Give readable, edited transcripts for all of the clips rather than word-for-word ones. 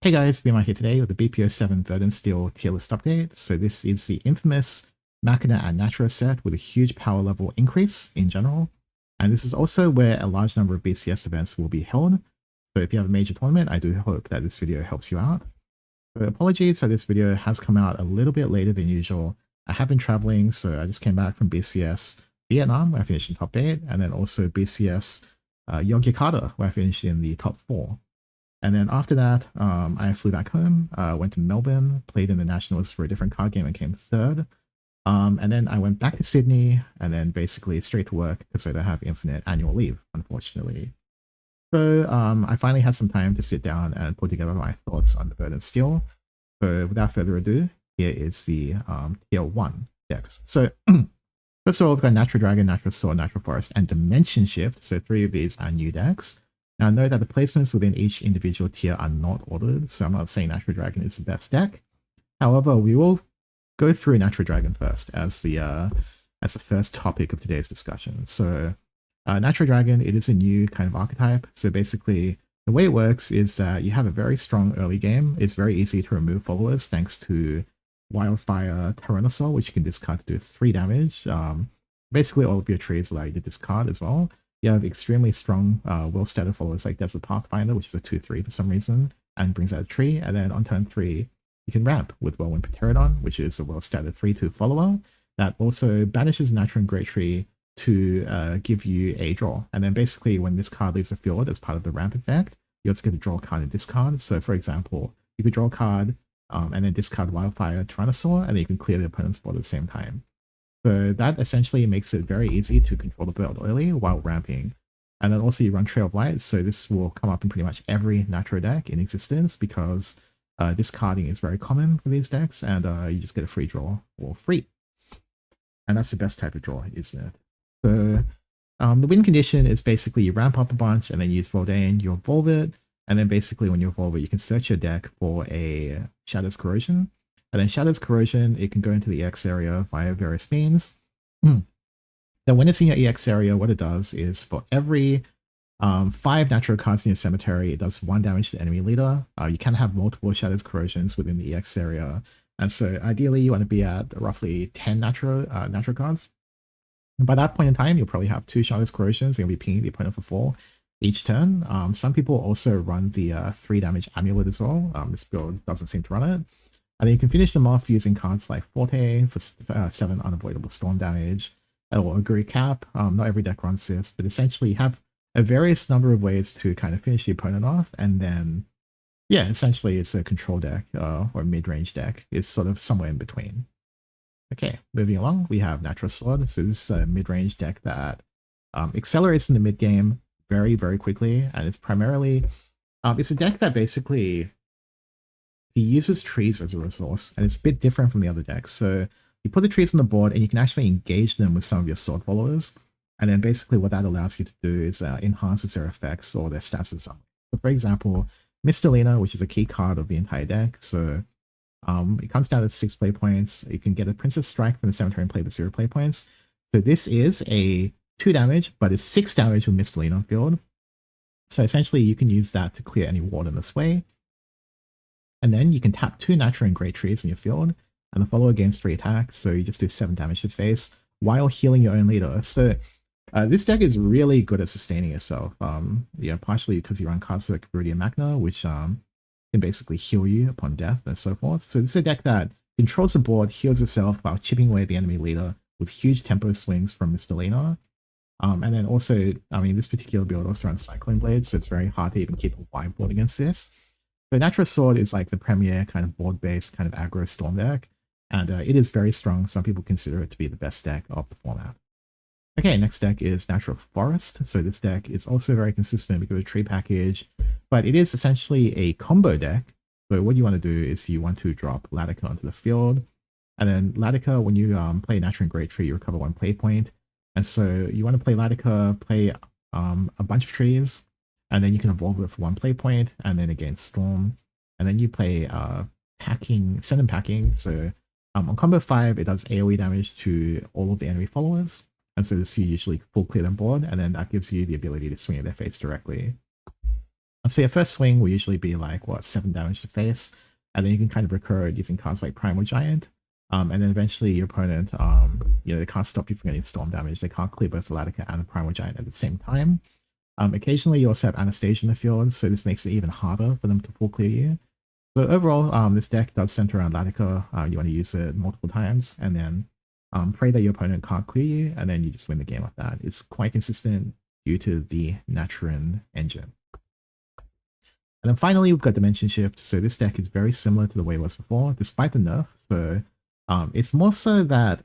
Hey guys, BMI here today with the BP07 Verdant Steel tier list update. So this is the infamous Machina and Natura set with a huge power level increase in general. And this is also where a large number of BCS events will be held. So if you have a major tournament, I do hope that this video helps you out. So apologies that this video has come out a little bit later than usual. I have been traveling, so I just came back from BCS Vietnam, where I finished in top 8, and then also BCS Yogyakarta, where I finished in the top 4. And then after that, I flew back home, went to Melbourne, played in the Nationals for a different card game and came third. And then I went back to Sydney and then basically straight to work because I don't have infinite annual leave, unfortunately. So I finally had some time to sit down and put together my thoughts on the Verdant Steel. So without further ado, here is the tier 1 decks. So first of all, we've got Natura Dragon, Natura Sword, Natura Forest, and Dimension Shift. So 3 of these are new decks. Now note that the placements within each individual tier are not ordered, so I'm not saying Natura Dragon is the best deck. However, we will go through Natura Dragon first as the first topic of today's discussion. So Natura Dragon, it is a new kind of archetype. So basically, the way it works is that you have a very strong early game. It's very easy to remove followers thanks to Wildfire Tyrannosaur, which you can discard to do 3 damage. Basically, all of your trees allow you to discard as well. You have extremely strong well-statted followers like Desert Pathfinder, which is a 2/3 for some reason, and brings out a tree. And then on turn 3, you can ramp with Whirlwind Pterodon, which is a well-statted 3/2 follower that also banishes Natura and Great Tree to give you a draw. And then basically when this card leaves the field as part of the ramp effect, you also get to draw a card and discard. So for example, you could draw a card and then discard Wildfire Tyrannosaur, and then you can clear the opponent's board at the same time. So that essentially makes it very easy to control the board early while ramping. And then also you run Trail of Light, so this will come up in pretty much every Natura deck in existence because discarding is very common for these decks, and you just get a free draw for free. And that's the best type of draw, isn't it? So the win condition is basically you ramp up a bunch and then you use Verdant, you evolve it, and then basically when you evolve it, you can search your deck for a Shadow's Corrosion. And then Shadow's Corrosion, it can go into the EX area via various means. Then when it's in your EX area, what it does is for every 5 natural cards in your cemetery, it does 1 damage to the enemy leader. You can have multiple Shadow's Corrosions within the EX area. And so ideally you want to be at roughly 10 natural cards. And by that point in time, you'll probably have 2 Shadow's Corrosions and you'll be pinging the opponent for 4 each turn. Some people also run the 3 damage amulet as well. This build doesn't seem to run it. And then you can finish them off using cards like Forte for 7 unavoidable storm damage, or Agree Cap. Not every deck runs this, but essentially you have a various number of ways to kind of finish the opponent off, and then, yeah, essentially it's a control deck or a mid-range deck. It's sort of somewhere in between. Okay, moving along, we have Natura Sword. So this is a mid-range deck that accelerates in the mid-game very, very quickly, and it's primarily, it's a deck that basically he uses trees as a resource, and it's a bit different from the other decks. So you put the trees on the board and you can actually engage them with some of your sword followers. And then basically what that allows you to do is enhances their effects or their stats in some way. So for example, Mistelina, which is a key card of the entire deck. So it comes down to 6 play points. You can get a Princess Strike from the cemetery and play the 0 play points. So this is a 2 damage, but it's 6 damage with Mistelina on field. So essentially you can use that to clear any ward in this way. And then you can tap 2 Natura and Great Trees in your field, and the follower gains 3 attacks, so you just do 7 damage to face, while healing your own leader. So this deck is really good at sustaining itself, partially because you run cards like Viridian Magna, which can basically heal you upon death and so forth. So this is a deck that controls the board, heals itself while chipping away at the enemy leader with huge tempo swings from Mistelina. And then also, this particular build also runs Cyclone Blades, so it's very hard to even keep a wide board against this. So Natura Sword is like the premier kind of board-based kind of aggro storm deck, and it is very strong. Some people consider it to be the best deck of the format. Okay, next deck is Natura Forest. So this deck is also very consistent because of the tree package, but it is essentially a combo deck. So what you want to do is you want to drop Latica onto the field, and then Latica, when you play Natura and Great Tree, you recover 1 play point. And so you want to play Latica, play a bunch of trees, and then you can evolve it for 1 play point, and then again Storm, and then you play Packing, Send and Packing. So on combo 5, it does AoE damage to all of the enemy followers, and so this you usually full clear them board, and then that gives you the ability to swing at their face directly. So your first swing will usually be like, what, 7 damage to face, and then you can kind of recur it using cards like Primal Giant, and then eventually your opponent, they can't stop you from getting storm damage. They can't clear both the Ladika and the Primal Giant at the same time. Occasionally you also have Anastasia in the field, so this makes it even harder for them to full clear you. So overall, this deck does center around Ladika. You want to use it multiple times, and then pray that your opponent can't clear you, and then you just win the game off that. It's quite consistent due to the Natura engine. And then finally, we've got Dimension Shift. So this deck is very similar to the way it was before, despite the nerf. So it's more so that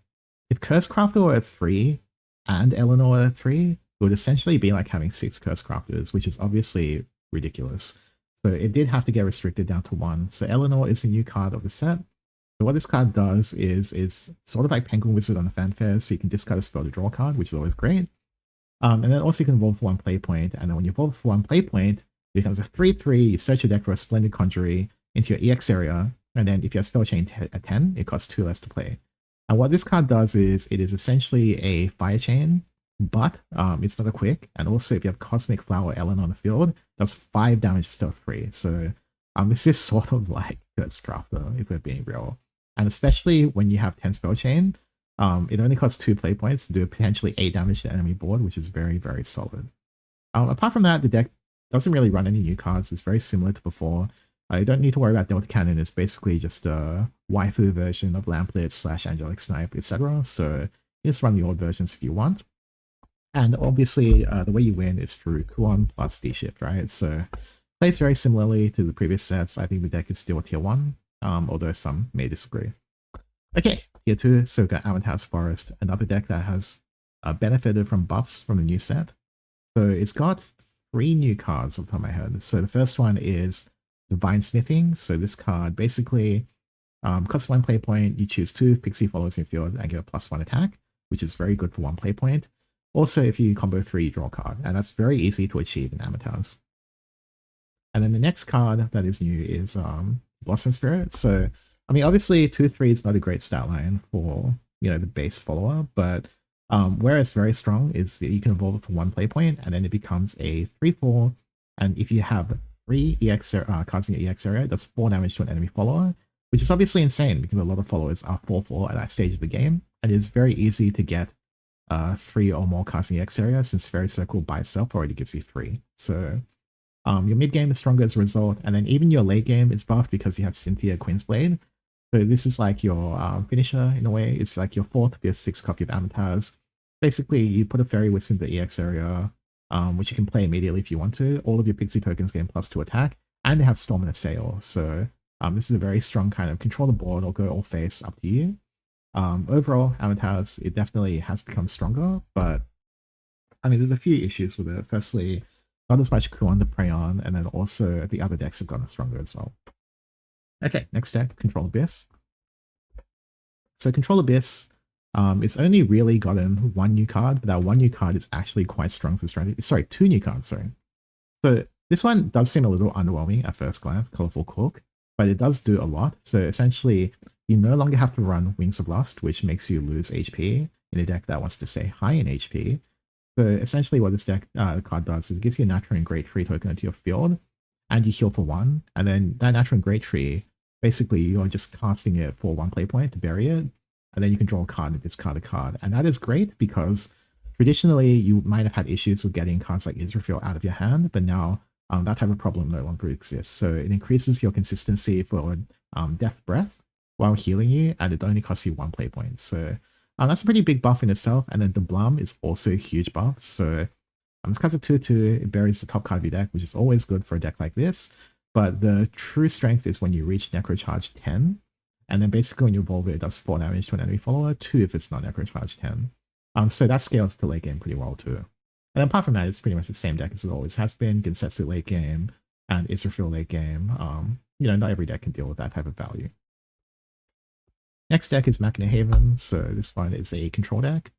if Cursecrafter were at 3 and Eleanor were at 3, it would essentially be like having 6 Cursecrafters, which is obviously ridiculous. So it did have to get restricted down to 1. So Eleanor is a new card of the set. So what this card does is sort of like Penguin Wizard on the Fanfare, so you can discard a spell to draw a card, which is always great. And then also you can evolve for 1 play point, and then when you evolve for 1 play point, it becomes a 3/3, you search your deck for a Splendid Conjurer into your EX area, and then if you have Spell Chain at 10, it costs 2 less to play. And what this card does is, it is essentially a Fire Chain, but it's not a quick, and also if you have Cosmic Flower Ellen on the field, it does 5 damage instead of 3. So this is sort of like Cursecrafter, if we're being real. And especially when you have 10 Spell Chain, it only costs 2 play points to do potentially 8 damage to the enemy board, which is very, very solid. Apart from that, the deck doesn't really run any new cards. It's very similar to before. You don't need to worry about Delta Cannon. It's basically just a waifu version of Lamplit / Angelic Snipe, etc. So you just run the old versions if you want. And obviously, the way you win is through Kuon plus Dshift, right? So plays very similarly to the previous sets. I think the deck is still tier 1, although some may disagree. Okay, tier 2, so we've got Amataz Forest, another deck that has benefited from buffs from the new set. So it's got 3 new cards off the top of my head. So the first one is Divine Smithing. So this card basically costs 1 play point, you choose 2 Pixie Followers in field and get a +1 attack, which is very good for 1 play point. Also, if you combo 3, you draw a card, and that's very easy to achieve in Amataz. And then the next card that is new is Blossom Spirit. So, I mean, obviously 2/3 is not a great stat line for, the base follower, but where it's very strong is that you can evolve it for 1 play point, and then it becomes a 3/4, and if you have 3 EX cards in your EX area, it does 4 damage to an enemy follower, which is obviously insane because a lot of followers are 4/4 at that stage of the game, and it's very easy to get 3 or more cards in the EX area, since Fairy Circle by itself already gives you 3. So your mid game is stronger as a result, and then even your late game is buffed because you have Cynthia Queen's Blade. So this is like your finisher in a way. It's like your 4th, 5th, 6th copy of Amataz. Basically, you put a Fairy within the EX area, which you can play immediately if you want to. All of your Pixie tokens gain +2 attack, and they have Storm and Assail. So this is a very strong kind of control the board or go all face, up to you. Overall, Amataz, it definitely has become stronger, but I mean, there's a few issues with it. Firstly, not as much Kuon to prey on, and then also the other decks have gotten stronger as well. Okay, next deck, Control Abyss. So Control Abyss, it's only really gotten 1 new card, but that 1 new card is actually quite strong for strategy. Sorry, 2 new cards, sorry. So this one does seem a little underwhelming at first glance, Colorful Cork, but it does do a lot. So essentially, you no longer have to run Wings of Lust, which makes you lose HP in a deck that wants to stay high in HP. So essentially what this deck card does is it gives you a Natura and Great Tree token into your field, and you heal for 1, and then that Natura and Great Tree, basically you're just casting it for 1 play point to bury it, and then you can draw a card and discard a card. And that is great because traditionally you might have had issues with getting cards like Israfil out of your hand, but now that type of problem no longer exists. So it increases your consistency for Death Breath while healing you, and it only costs you 1 play point. So that's a pretty big buff in itself. And then the Blum is also a huge buff. So this card's a 2/2, it buries the top card of your deck, which is always good for a deck like this. But the true strength is when you reach Necrocharge 10, and then basically when you evolve it, it does 4 damage to an enemy follower, 2 if it's not Necrocharge 10. So that scales to late game pretty well too. And apart from that, it's pretty much the same deck as it always has been. Gensetsu late game and Israfil late game. Not every deck can deal with that type of value. Next deck is Machina Haven. So this one is a control deck.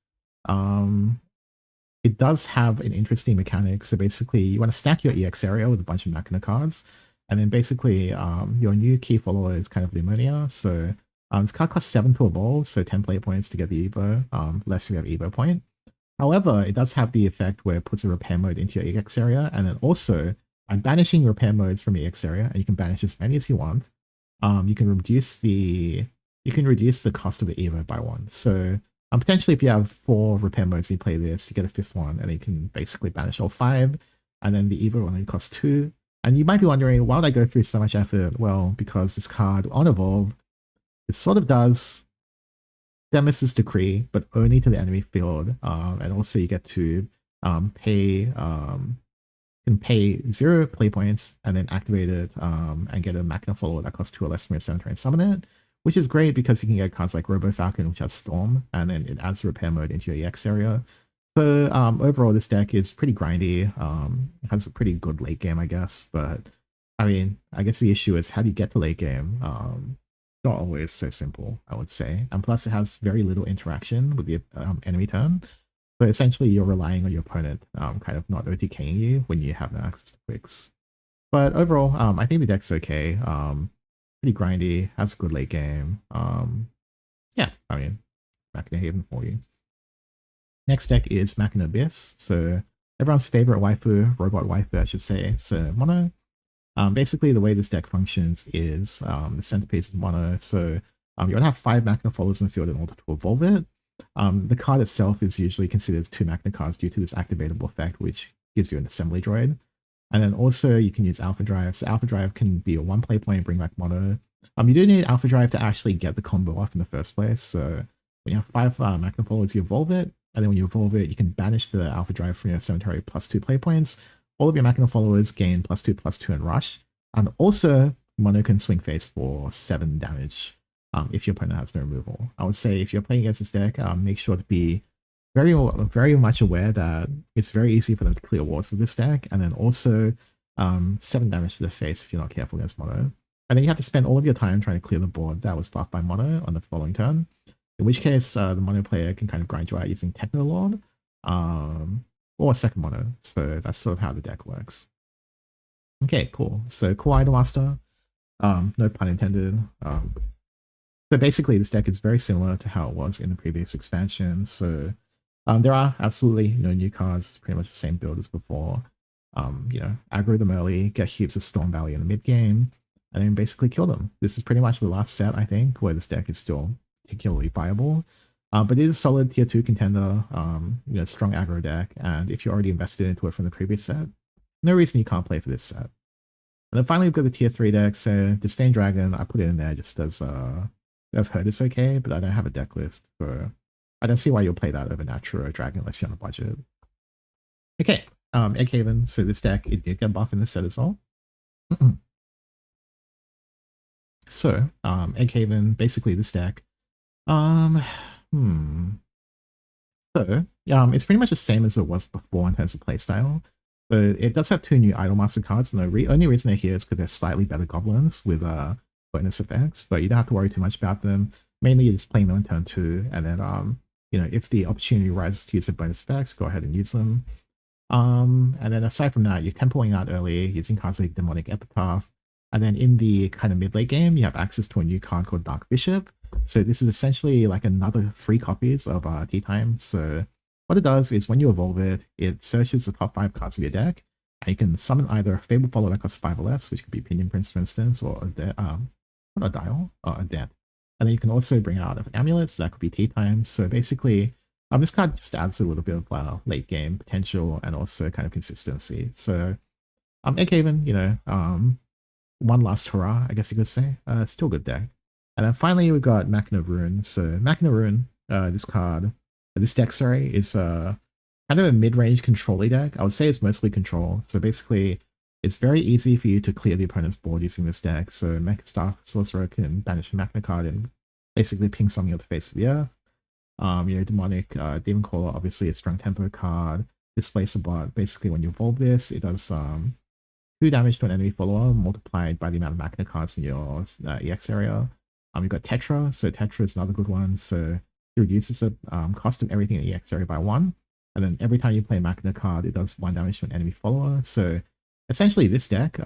It does have an interesting mechanic. So basically, you want to stack your EX area with a bunch of Machina cards. And then basically, your new key follower is kind of Luminia. So this card costs 7 to evolve, so 10 play points to get the Evo, less you have Evo point. However, it does have the effect where it puts a repair mode into your EX area, and then also I'm banishing repair modes from the X area, and you can banish as many as you want. You can reduce the cost of the Evo by 1. So potentially, if you have 4 repair modes and you play this, you get a 5th one, and you can basically banish all 5, and then the Evo only costs 2. And you might be wondering, why would I go through so much effort? Well, because this card on Evolve, it sort of does Demis's Decree, but only to the enemy field, and also you get to pay 0 play points and then activate it and get a Machina follower that costs 2 or less from your cemetery and summon it, which is great because you can get cards like Robo Falcon, which has Storm, and then it adds the repair mode into your EX area. So overall, this deck is pretty grindy. It has a pretty good late game, I guess, but I mean, I guess the issue is how do you get to late game? Not always so simple, I would say. And plus, it has very little interaction with the enemy turn. So essentially, you're relying on your opponent kind of not OTKing you when you have no access to quicks. But overall, I think the deck's okay. Pretty grindy, has a good late game. Yeah, I mean, Machina Haven for you. Next deck is Machina Abyss. So everyone's favorite waifu, robot waifu, I should say. So mono. Basically, the way this deck functions is the centerpiece is mono. So you would have 5 Machina followers in the field in order to evolve it. The card itself is usually considered 2 Machina cards due to this activatable effect, which gives you an assembly droid. And then also you can use Alpha Drive. So Alpha Drive can be a 1 play point and bring back mono. You do need Alpha Drive to actually get the combo off in the first place. So when you have 5 Machina followers, you evolve it. And then when you evolve it, you can banish the Alpha Drive from your cemetery plus 2 play points. All of your Machina followers gain +2/+2 and rush. And also, mono can swing face for 7 damage if your opponent has no removal. I would say if you're playing against this deck, make sure to be very, very much aware that it's very easy for them to clear wards with this deck. And then also 7 damage to the face if you're not careful against mono. And then you have to spend all of your time trying to clear the board that was buffed by mono on the following turn. In which case, the mono player can kind of grind you out using Techno Lord. Or second mono, so that's sort of how the deck works. Okay, cool. So cool Idolmaster, no pun intended. So basically this deck is very similar to how it was in the previous expansion. So there are absolutely no new cards, it's pretty much the same build as before. You know, aggro them early, get heaps of Storm Valley in the mid game, and then basically kill them. This is pretty much the last set, I think, where this deck is still particularly viable. But it is a solid tier 2 contender, you know, strong aggro deck, and if you're already invested into it from the previous set, no reason you can't play for this set. And then finally we've got the tier 3 deck, so Disdain Dragon, I put it in there just as, I've heard it's okay, but I don't have a deck list, so I don't see why you'll play that over Natura Dragon unless you're on a budget. Okay, Egg Haven, so this deck, it did get buff in this set as well. So, Egg Haven, basically this deck, So, it's pretty much the same as it was before in terms of playstyle. So it does have 2 new Idolmaster cards, and the only reason they're here is because they're slightly better goblins with bonus effects, but you don't have to worry too much about them. Mainly you're just playing them in turn 2, and then, you know, if the opportunity arises to use the bonus effects, go ahead and use them. And then aside from that, you're tempoing out early using cards like Demonic Epitaph, and then in the kind of mid-late game, you have access to a new card called Dark Bishop. So this is essentially like another 3 copies of T-Time. So what it does is when you evolve it, it searches the top 5 cards of your deck, and you can summon either a Fable Follower that costs 5 or less, which could be Pinion Prince, for instance, or a Dial, or a Death. And then you can also bring out an Amulet, so that could be T-Time. So basically, this card just adds a little bit of late game potential and also kind of consistency. So Egg Haven, you know, one last hurrah, I guess you could say. Still a good deck. And then finally we've got Machina Rune. So Machina Rune, this deck, sorry, is kind of a mid-range control-y deck. I would say it's mostly control. So basically, it's very easy for you to clear the opponent's board using this deck. So Mecha Staff Sorcerer can banish a Machina card and basically ping something at the face of the earth. You know, Demonic Demon Caller, obviously a strong tempo card. Displace a bot. Basically, when you evolve this, it does 2 damage to an enemy follower multiplied by the amount of Machina cards in your EX area. You've got Tetra, so Tetra is another good one. So it reduces the cost of everything in the EX area by 1. And then every time you play a Machina card, it does 1 damage to an enemy follower. So essentially this deck,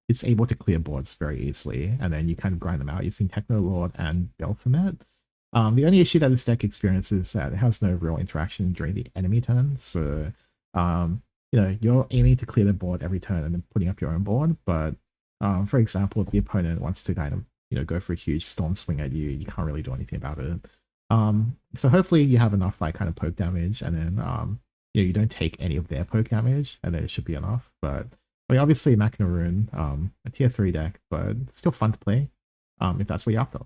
it's able to clear boards very easily. And then you kind of grind them out using Techno Lord and Belphomet. The only issue that this deck experiences is that it has no real interaction during the enemy turn. So you're aiming to clear the board every turn and then putting up your own board. But for example, if the opponent wants to kind of go for a huge storm swing at you, you can't really do anything about it. So hopefully you have enough like kind of poke damage, and then you don't take any of their poke damage, and then it should be enough. But I mean, obviously Machina Rune, a tier 3 deck, but still fun to play if that's what you're after.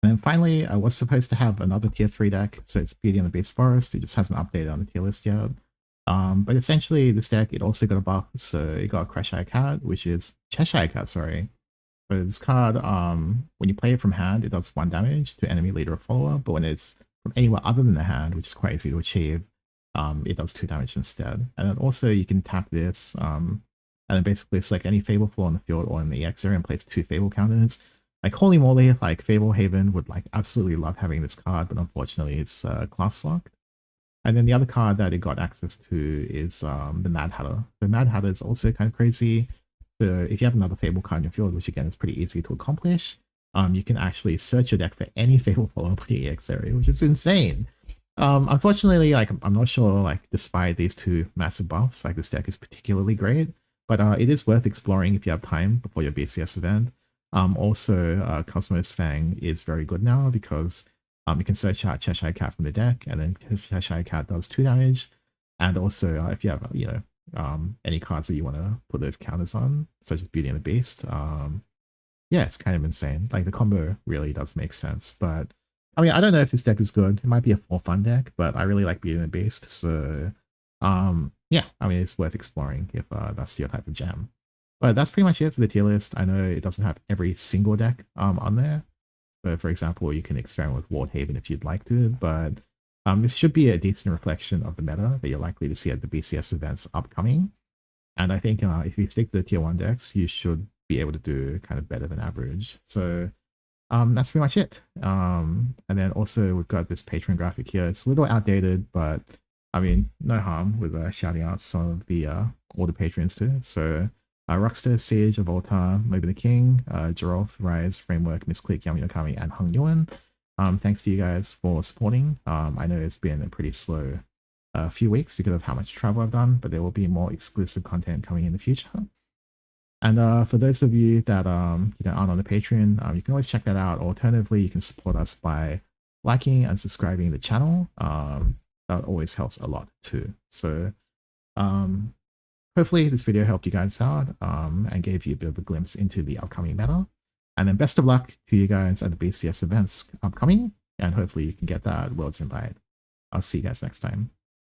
And then finally, I was supposed to have another tier 3 deck, so it's Beauty and the Beast Forest. It just hasn't updated on the tier list yet. But essentially, this deck, it also got a buff, so it got Cheshire Cat, which is Cheshire Cat, sorry. But this card, when you play it from hand, it does 1 damage to enemy, leader, or follower, but when it's from anywhere other than the hand, which is quite easy to achieve, it does 2 damage instead. And then also you can tap this, and then basically select any Fable floor on the field or in the EX area and place 2 Fable counters. Like, holy moly, like Fable Haven would like absolutely love having this card, but unfortunately it's class locked. And then the other card that it got access to is the Mad Hatter. The Mad Hatter is also kind of crazy. So if you have another Fable card in your field, which again is pretty easy to accomplish, you can actually search your deck for any Fable follower in the EX area, which is insane. Unfortunately, like I'm not sure, like despite these 2 massive buffs, like this deck is particularly great, but it is worth exploring if you have time before your BCS event. Also, Cosmos Fang is very good now because you can search out Cheshire Cat from the deck, and then Cheshire Cat does 2 damage. And also, if you have, any cards that you want to put those counters on, such as Beauty and the Beast, yeah, it's kind of insane. Like, the combo really does make sense. But, I mean, I don't know if this deck is good. It might be a for fun deck, but I really like Beauty and the Beast. So, yeah, I mean, it's worth exploring if that's your type of jam. But that's pretty much it for the tier list. I know it doesn't have every single deck on there. So for example, you can experiment with Ward Haven if you'd like to, but this should be a decent reflection of the meta that you're likely to see at the BCS events upcoming. And I think if you stick to the tier 1 decks, you should be able to do kind of better than average. So that's pretty much it. And then also we've got this Patreon graphic here. It's a little outdated, but I mean, no harm with shouting out some of the all the patrons too. So Rockster, Siege, Avolta, Moby the King, Girolf, Rise, Framework, Misclick, Yami Okami, and Hung Yuan. Thanks to you guys for supporting. I know it's been a pretty slow few weeks because of how much travel I've done, but there will be more exclusive content coming in the future. And for those of you that aren't on the Patreon, you can always check that out. Alternatively, you can support us by liking and subscribing to the channel. That always helps a lot too. So hopefully this video helped you guys out and gave you a bit of a glimpse into the upcoming meta. And then best of luck to you guys at the BCS events upcoming, and hopefully you can get that World's Invite. I'll see you guys next time.